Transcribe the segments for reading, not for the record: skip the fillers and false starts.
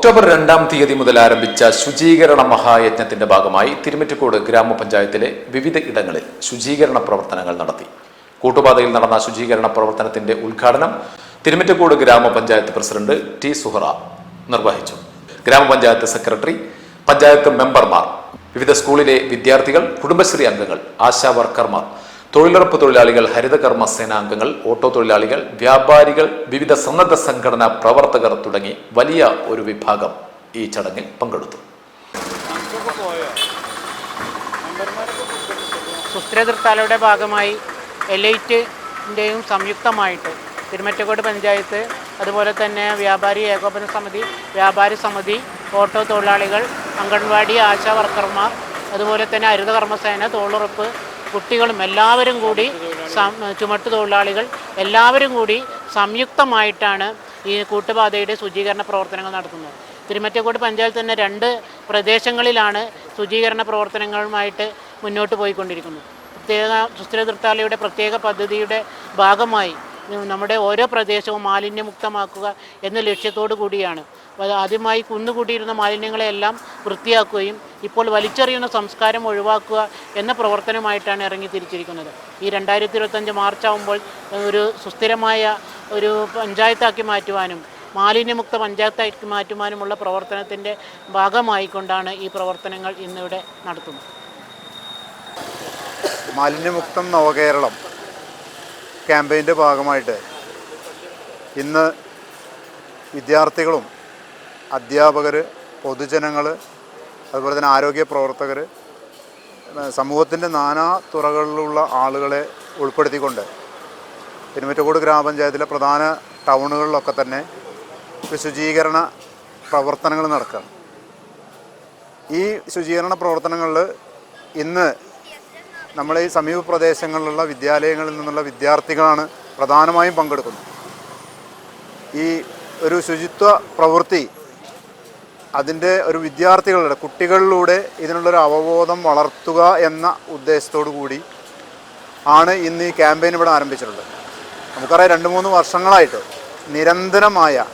October 2-ാം തീയതി മുതൽ ആരംഭിച്ച ശുചീകരണ മഹായജ്ഞത്തിന്റെ ഭാഗമായി തിരുമിറ്റക്കോട് ഗ്രാമപഞ്ചായത്തിലെ വിവിധ ഇടങ്ങളിൽ ശുചീകരണ പ്രവർത്തനങ്ങൾ നടത്തി. കൂട്ടുപാതയിൽ നടന്ന ശുചീകരണ പ്രവർത്തനത്തിന്റെ ഉദ്ഘാടനം തിരുമിറ്റക്കോട് ഗ്രാമപഞ്ചായത്ത് പ്രസിഡന്റ് ടി സുഹറ നിർവഹിച്ചു. ഗ്രാമപഞ്ചായത്ത് സെക്രട്ടറി, പഞ്ചായത്ത് മെമ്പർമാർ, വിവിധ സ്കൂളിലെ വിദ്യാർത്ഥികൾ, കുടുംബശ്രീ അംഗങ്ങൾ, ആശാ വർക്കർമാർ, തൊഴിലുറപ്പ് തൊഴിലാളികൾ, ഹരിതകർമ്മ സേനാംഗങ്ങൾ, ഓട്ടോ തൊഴിലാളികൾ, വ്യാപാരികൾ, വിവിധ സന്നദ്ധ സംഘടനാ പ്രവർത്തകർ തുടങ്ങി വലിയ ഒരു വിഭാഗം ഈ ചടങ്ങിൽ പങ്കെടുത്തു. സുസ്ഥിരതൃത്താലയുടെ ഭാഗമായി എലൈറ്റിൻ്റെയും സംയുക്തമായിട്ട് തിരുമിറ്റക്കോട് പഞ്ചായത്ത്, അതുപോലെ തന്നെ വ്യാപാരി ഏകോപന സമിതി, വ്യാപാരി സമിതി, ഓട്ടോ തൊഴിലാളികൾ, അംഗൻവാടി, ആശാ വർക്കർമാർ, അതുപോലെ തന്നെ ഹരിതകർമ്മസേന, തൊഴിലുറപ്പ്, കുട്ടികളും എല്ലാവരും കൂടി, ചുമട്ട് തൊഴിലാളികൾ എല്ലാവരും കൂടി സംയുക്തമായിട്ടാണ് ഈ കൂട്ടുപാതയുടെ ശുചീകരണ പ്രവർത്തനങ്ങൾ നടത്തുന്നത്. തിരുമിറ്റക്കോട് പഞ്ചായത്ത് തന്നെ 2 പ്രദേശങ്ങളിലാണ് ശുചീകരണ പ്രവർത്തനങ്ങളുമായിട്ട് മുന്നോട്ട് പോയിക്കൊണ്ടിരിക്കുന്നത്. പ്രത്യേക സുസ്ഥിരതൃത്താലയുടെ പ്രത്യേക പദ്ധതിയുടെ ഭാഗമായി നമ്മുടെ ഓരോ പ്രദേശവും മാലിന്യമുക്തമാക്കുക എന്ന ലക്ഷ്യത്തോടു കൂടിയാണ്. ആദ്യമായി കുന്നുകൂട്ടിയിരുന്ന മാലിന്യങ്ങളെല്ലാം വൃത്തിയാക്കുകയും ഇപ്പോൾ വലിച്ചെറിയുന്ന സംസ്കാരം ഒഴിവാക്കുക എന്ന പ്രവർത്തനമായിട്ടാണ് ഇറങ്ങി തിരിച്ചിരിക്കുന്നത്. ഈ 2025 മാർച്ച് ആകുമ്പോൾ ഒരു സുസ്ഥിരമായ ഒരു പഞ്ചായത്താക്കി മാറ്റുവാനും മാലിന്യമുക്ത പഞ്ചായത്താക്കി മാറ്റുവാനുമുള്ള പ്രവർത്തനത്തിൻ്റെ ഭാഗമായിക്കൊണ്ടാണ് ഈ പ്രവർത്തനങ്ങൾ ഇന്നിവിടെ നടത്തുന്നത്. മാലിന്യമുക്തം നവകേരളം ക്യാമ്പയിൻ്റെ ഭാഗമായിട്ട് ഇന്ന് വിദ്യാർത്ഥികളും അധ്യാപകർ, പൊതുജനങ്ങൾ, അതുപോലെ തന്നെ ആരോഗ്യ പ്രവർത്തകർ, സമൂഹത്തിൻ്റെ നാനാ തുറകളിലുള്ള ആളുകളെ ഉൾപ്പെടുത്തിക്കൊണ്ട് തിരുമിറ്റക്കോട് ഗ്രാമപഞ്ചായത്തിലെ പ്രധാന ടൗണുകളിലൊക്കെ തന്നെ ശുചീകരണ പ്രവർത്തനങ്ങൾ നടക്കുകയാണ്. ഈ ശുചീകരണ പ്രവർത്തനങ്ങളിൽ ഇന്ന് നമ്മളെ ഈ സമീപ പ്രദേശങ്ങളിലുള്ള വിദ്യാലയങ്ങളിൽ നിന്നുള്ള വിദ്യാർത്ഥികളാണ് പ്രധാനമായും പങ്കെടുക്കുന്നത്. ഈ ഒരു ശുചിത്വ പ്രവൃത്തി അതിൻ്റെ ഒരു വിദ്യാർത്ഥികളുടെ കുട്ടികളിലൂടെ ഇതിനുള്ളൊരു അവബോധം വളർത്തുക എന്ന ഉദ്ദേശത്തോടു കൂടി ആണ് ഇന്ന് ഈ ക്യാമ്പയിൻ ഇവിടെ ആരംഭിച്ചിട്ടുള്ളത്. നമുക്കറിയാം 2-3 വർഷങ്ങളായിട്ട് നിരന്തരമായ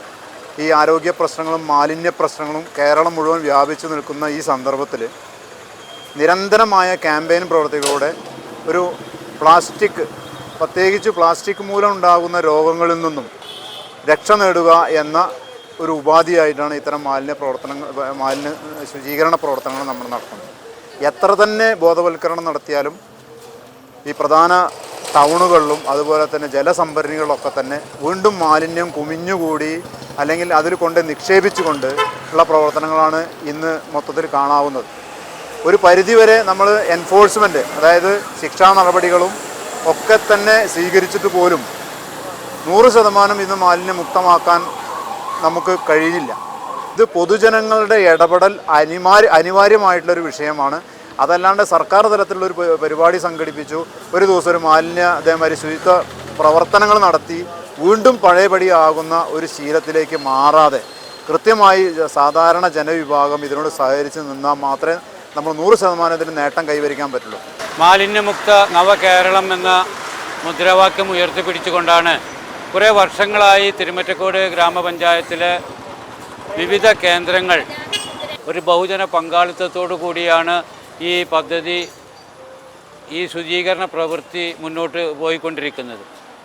ഈ ആരോഗ്യ പ്രശ്നങ്ങളും മാലിന്യ പ്രശ്നങ്ങളും കേരളം മുഴുവൻ വ്യാപിച്ചു നിൽക്കുന്ന ഈ സന്ദർഭത്തിൽ നിരന്തരമായ ക്യാമ്പയിൻ പ്രവർത്തികളോടെ ഒരു പ്രത്യേകിച്ച് പ്ലാസ്റ്റിക് മൂലം ഉണ്ടാകുന്ന രോഗങ്ങളിൽ നിന്നും രക്ഷ നേടുക എന്ന ഒരു ഉപാധിയായിട്ടാണ് ഇത്തരം മാലിന്യ ശുചീകരണ പ്രവർത്തനങ്ങൾ നമ്മൾ നടത്തുന്നത്. എത്ര തന്നെ ബോധവൽക്കരണം നടത്തിയാലും ഈ പ്രധാന ടൗണുകളിലും അതുപോലെ തന്നെ ജലസംഭരണികളിലൊക്കെ തന്നെ വീണ്ടും മാലിന്യം കുമിഞ്ഞുകൂടി അല്ലെങ്കിൽ അതിൽ കൊണ്ട് നിക്ഷേപിച്ചുകൊണ്ട് ഉള്ള പ്രവർത്തനങ്ങളാണ് ഇന്ന് മൊത്തത്തിൽ കാണാവുന്നത്. ഒരു പരിധിവരെ നമ്മൾ എൻഫോഴ്സ്മെൻറ്റ്, അതായത് ശിക്ഷാ നടപടികളും ഒക്കെ തന്നെ സ്വീകരിച്ചിട്ട് പോലും 100% ഇന്ന് മാലിന്യമുക്തമാക്കാൻ നമുക്ക് കഴിയില്ല. ഇത് പൊതുജനങ്ങളുടെ ഇടപെടൽ അനിവാര്യമായിട്ടുള്ളൊരു വിഷയമാണ്. അതല്ലാണ്ട് സർക്കാർ തലത്തിലുള്ളൊരു പരിപാടി സംഘടിപ്പിച്ചു ഒരു ദിവസം ഒരു അതേമാതിരി ശുചിത്വ പ്രവർത്തനങ്ങൾ നടത്തി വീണ്ടും പഴയപടിയാകുന്ന ഒരു ശീലത്തിലേക്ക് മാറാതെ കൃത്യമായി സാധാരണ ജനവിഭാഗം ഇതിനോട് സഹകരിച്ച് നിന്നാൽ മാത്രമേ നമ്മൾ 100% നേട്ടം കൈവരിക്കാൻ പറ്റുള്ളൂ. മാലിന്യമുക്ത നവകേരളം എന്ന മുദ്രാവാക്യം ഉയർത്തിപ്പിടിച്ചുകൊണ്ടാണ് കുറേ വർഷങ്ങളായി തിരുമിറ്റക്കോട് ഗ്രാമപഞ്ചായത്തിലെ വിവിധ കേന്ദ്രങ്ങൾ ഒരു ബഹുജന പങ്കാളിത്തത്തോടു കൂടിയാണ് ഈ പദ്ധതി, ഈ ശുചീകരണ പ്രവൃത്തി മുന്നോട്ട് പോയിക്കൊണ്ടിരിക്കുന്നത്.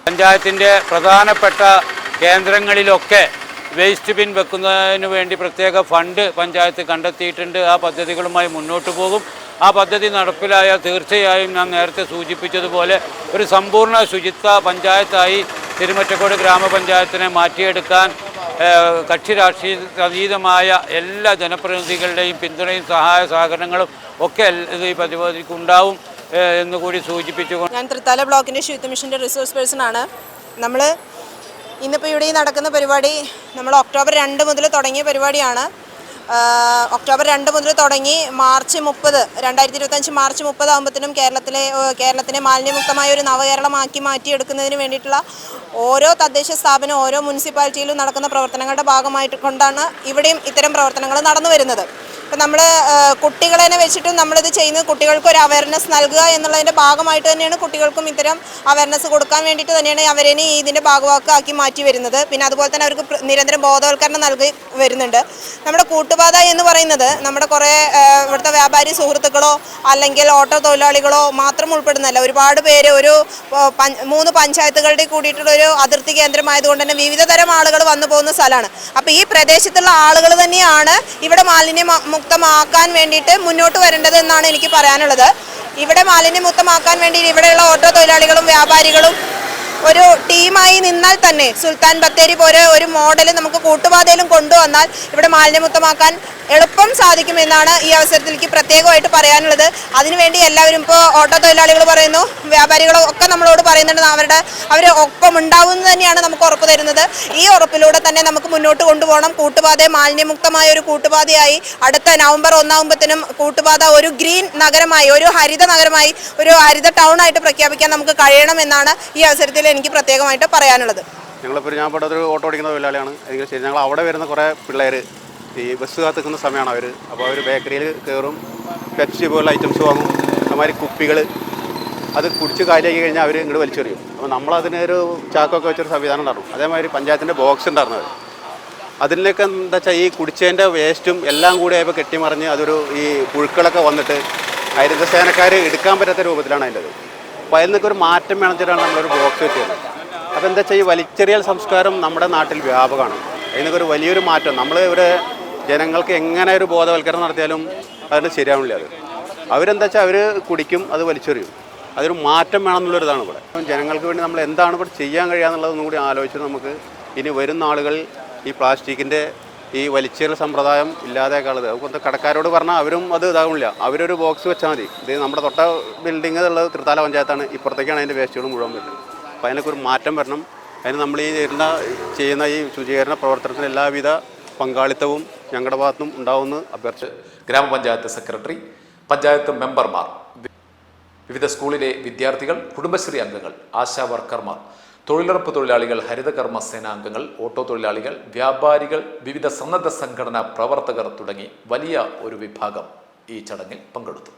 പഞ്ചായത്തിൻ്റെ പ്രധാനപ്പെട്ട കേന്ദ്രങ്ങളിലൊക്കെ വേസ്റ്റ് ബിൻ വെക്കുന്നതിന് വേണ്ടി പ്രത്യേക ഫണ്ട് പഞ്ചായത്ത് കണ്ടെത്തിയിട്ടുണ്ട്. ആ പദ്ധതികളുമായി മുന്നോട്ട് പോകും. ആ പദ്ധതി നടപ്പിലായാൽ തീർച്ചയായും ഞാൻ നേരത്തെ സൂചിപ്പിച്ചതുപോലെ ഒരു സമ്പൂർണ്ണ ശുചിത്വ പഞ്ചായത്തായി തിരുമിറ്റക്കോട് ഗ്രാമപഞ്ചായത്തിനെ മാറ്റിയെടുക്കാൻ കക്ഷി രാഷ്ട്രീയ അതീതമായ എല്ലാ ജനപ്രതിനിധികളുടെയും പിന്തുണയും സഹായ സഹകരണങ്ങളും ഒക്കെ ഈ പദ്ധതിക്ക് ഉണ്ടാവും എന്നുകൂടി സൂചിപ്പിച്ചുകൊണ്ട് ഞാൻ തൃത്താല ബ്ലോക്കിൻ്റെ ശുചിത്വ മിഷൻ്റെ റിസോഴ്സ് പേഴ്സണാണ്. നമ്മൾ ഇന്നിപ്പോൾ ഇവിടെ നടക്കുന്ന പരിപാടി നമ്മൾ ഒക്ടോബർ 2 മുതൽ തുടങ്ങിയ പരിപാടിയാണ്. ഒക്ടോബർ 2 മുതൽ തുടങ്ങി മാർച്ച് 30, 2025 മാർച്ച് 30 ആകുമ്പോഴത്തേനും കേരളത്തിനെ മാലിന്യമുക്തമായ ഒരു നവകേരളമാക്കി മാറ്റിയെടുക്കുന്നതിന് വേണ്ടിയിട്ടുള്ള ഓരോ തദ്ദേശ സ്ഥാപനം, ഓരോ മുനിസിപ്പാലിറ്റിയിലും നടക്കുന്ന പ്രവർത്തനങ്ങളുടെ ഭാഗമായിട്ട് കൊണ്ടാണ് ഇവിടെയും ഇത്തരം പ്രവർത്തനങ്ങൾ നടന്നു വരുന്നത്. ഇപ്പം നമ്മൾ കുട്ടികളെ വെച്ചിട്ടും നമ്മളിത് ചെയ്യുന്നത് കുട്ടികൾക്ക് ഒരു അവയർനെസ് നൽകുക എന്നുള്ളതിൻ്റെ ഭാഗമായിട്ട് തന്നെയാണ് കുട്ടികൾക്കും ഇത്തരം അവയർനെസ് കൊടുക്കാൻ വേണ്ടിയിട്ട് തന്നെയാണ് അവരെ ഇതിൻ്റെ ഭാഗവാക്കാക്കി മാറ്റി വരുന്നത്. പിന്നെ അതുപോലെ തന്നെ അവർക്ക് നിരന്തരം ബോധവൽക്കരണം നൽകി വരുന്നുണ്ട്. നമ്മുടെ കൂട്ടുപാത എന്ന് പറയുന്നത് നമ്മുടെ കുറേ ഇവിടുത്തെ വ്യാപാരി സുഹൃത്തുക്കളോ അല്ലെങ്കിൽ ഓട്ടോ തൊഴിലാളികളോ മാത്രം ഉൾപ്പെടുന്നതല്ല. ഒരുപാട് പേര് ഒരു 3 പഞ്ചായത്തുകളുടെ കൂടിയിട്ടുള്ളൊരു അതിർത്തി കേന്ദ്രമായതുകൊണ്ട് തന്നെ വിവിധ തരം ആളുകൾ വന്നു പോകുന്ന സ്ഥലമാണ്. അപ്പോൾ ഈ പ്രദേശത്തുള്ള ആളുകൾ തന്നെയാണ് ഇവിടെ മാലിന്യമുക്തമാക്കാൻ വേണ്ടിയിട്ട് മുന്നോട്ട് വരേണ്ടത് എന്നാണ് എനിക്ക് പറയാനുള്ളത്. ഇവിടെ മാലിന്യമുക്തമാക്കാൻ വേണ്ടി ഇവിടെയുള്ള ഓട്ടോ തൊഴിലാളികളും വ്യാപാരികളും ഒരു ടീമായി നിന്നാൽ തന്നെ സുൽത്താൻ ബത്തേരി പോലെ ഒരു മോഡൽ നമുക്ക് കൂട്ടുപാതയിലും കൊണ്ടുവന്നാൽ ഇവിടെ മാലിന്യമുക്തമാക്കാൻ എളുപ്പം സാധിക്കുമെന്നാണ് ഈ അവസരത്തിലേക്ക് പ്രത്യേകമായിട്ട് പറയാനുള്ളത്. അതിനുവേണ്ടി എല്ലാവരും ഇപ്പോൾ ഓട്ടോ തൊഴിലാളികൾ പറയുന്നു, വ്യാപാരികളും ഒക്കെ നമ്മളോട് പറയുന്നുണ്ട്, അവർ ഒപ്പം ഉണ്ടാവുമെന്ന് തന്നെയാണ് നമുക്ക് ഉറപ്പ് തരുന്നത്. ഈ ഉറപ്പിലൂടെ തന്നെ നമുക്ക് മുന്നോട്ട് കൊണ്ടുപോകണം. കൂട്ടുപാതയെ മാലിന്യമുക്തമായ ഒരു കൂട്ടുപാതയായി അടുത്ത നവംബർ 1 ആകുമ്പോഴത്തേനും കൂട്ടുപാത ഒരു ഗ്രീൻ നഗരമായി, ഒരു ഹരിത നഗരമായി, ഒരു ഹരിത ടൗൺ ആയിട്ട് പ്രഖ്യാപിക്കാൻ നമുക്ക് കഴിയണമെന്നാണ് ഈ അവസരത്തിൽ എനിക്ക് പ്രത്യേകമായിട്ട് പറയാനുള്ളത്. ഞങ്ങളിപ്പോൾ ഞാൻ ഇവിടെ ഒരു ഓട്ടോ ഓടിക്കുന്ന തൊഴിലാളിയാണ്. എങ്കിലും ശരി, ഞങ്ങൾ അവിടെ വരുന്ന കുറേ പിള്ളേർ ഈ ബസ് കാത്തുക്കുന്ന സമയമാണ് അവർ. അപ്പോൾ അവർ ബേക്കറിയിൽ കയറും, പെപ്സി പോലുള്ള ഐറ്റംസ് വാങ്ങും, അതുമാതിരി കുപ്പികൾ അത് കുടിച്ച് കാലിയാക്കി കഴിഞ്ഞാൽ അവർ ഇങ്ങോട്ട് വലിച്ചെറിയും. അപ്പോൾ നമ്മളതിനൊരു ചാക്കൊക്കെ വെച്ചൊരു സംവിധാനം ഉണ്ടായിരുന്നു. അതേമാതിരി പഞ്ചായത്തിൻ്റെ ബോക്സ് ഉണ്ടായിരുന്നു. അതിലേക്ക് എന്താ വെച്ചാൽ ഈ കുടിച്ചതിൻ്റെ വേസ്റ്റും എല്ലാം കൂടി ആയപ്പോൾ കെട്ടിമറിഞ്ഞ് അതൊരു ഈ പുഴുക്കളൊക്കെ വന്നിട്ട് ഹരിതസേനക്കാർ എടുക്കാൻ പറ്റാത്ത രൂപത്തിലാണ് അതിൻ്റെത്. അപ്പോൾ അതിൽ നിന്നൊക്കെ ഒരു മാറ്റം വേണമെന്നിട്ടാണ് നമ്മളൊരു ബോക്സ് വെച്ചത്. അപ്പോൾ എന്താ വെച്ചാൽ ഈ വലിച്ചെറിയൽ സംസ്കാരം നമ്മുടെ നാട്ടിൽ വ്യാപകമാണ്. അതിനൊക്കെ ഒരു വലിയൊരു മാറ്റം നമ്മൾ ഇവിടെ ജനങ്ങൾക്ക് എങ്ങനെ ഒരു ബോധവൽക്കരണം നടത്തിയാലും അതിന് ശരിയാവില്ല. അവരെന്താ വെച്ചാൽ അവർ കുടിക്കും, അത് വലിച്ചെറിയും. അതൊരു മാറ്റം വേണമെന്നുള്ളൊരിതാണ് ഇവിടെ. ജനങ്ങൾക്ക് വേണ്ടി നമ്മൾ എന്താണ് ഇവിടെ ചെയ്യാൻ കഴിയാന്നുള്ളതൊന്നും കൂടി ആലോചിച്ചിട്ട് നമുക്ക് ഇനി വരുന്ന ആളുകൾ ഈ പ്ലാസ്റ്റിക്കിൻ്റെ ഈ വലിച്ചെറിയൽ സമ്പ്രദായം ഇല്ലാതെയൊക്കെയുള്ളത് അതുകൊണ്ട് കടക്കാരോട് പറഞ്ഞാൽ അവരും അത് ഇതാവില്ല. അവരൊരു ബോക്സ് വെച്ചാൽ മതി. ഇത് നമ്മുടെ തൊട്ട ബിൽഡിങ് ഉള്ളത് തൃത്താല പഞ്ചായത്താണ്. ഇപ്പുറത്തേക്കാണ് അതിൻ്റെ വേസ്റ്റുകൾ മുഴുവൻ വരുന്നത്. അപ്പോൾ അതിനൊക്കെ ഒരു മാറ്റം വരണം. അതിന് നമ്മൾ ഈ ചെയ്യുന്ന ഈ ശുചീകരണ പ്രവർത്തനത്തിന് എല്ലാവിധ പങ്കാളിത്തവും ഞങ്ങളുടെ ഭാഗത്തുനിന്നും ഉണ്ടാവുമെന്ന് അഭ്യർത്ഥിച്ചു. ഗ്രാമപഞ്ചായത്ത് സെക്രട്ടറി, പഞ്ചായത്ത് മെമ്പർമാർ, വിവിധ സ്കൂളിലെ വിദ്യാർത്ഥികൾ, കുടുംബശ്രീ അംഗങ്ങൾ, ആശാ വർക്കർമാർ, തൊഴിലുറപ്പ് തൊഴിലാളികൾ, ഹരിതകർമ്മ സേനാംഗങ്ങൾ, ഓട്ടോ തൊഴിലാളികൾ, വ്യാപാരികൾ, വിവിധ സന്നദ്ധ സംഘടനാ പ്രവർത്തകർ തുടങ്ങി വലിയ ഒരു വിഭാഗം ഈ ചടങ്ങിൽ പങ്കെടുത്തു.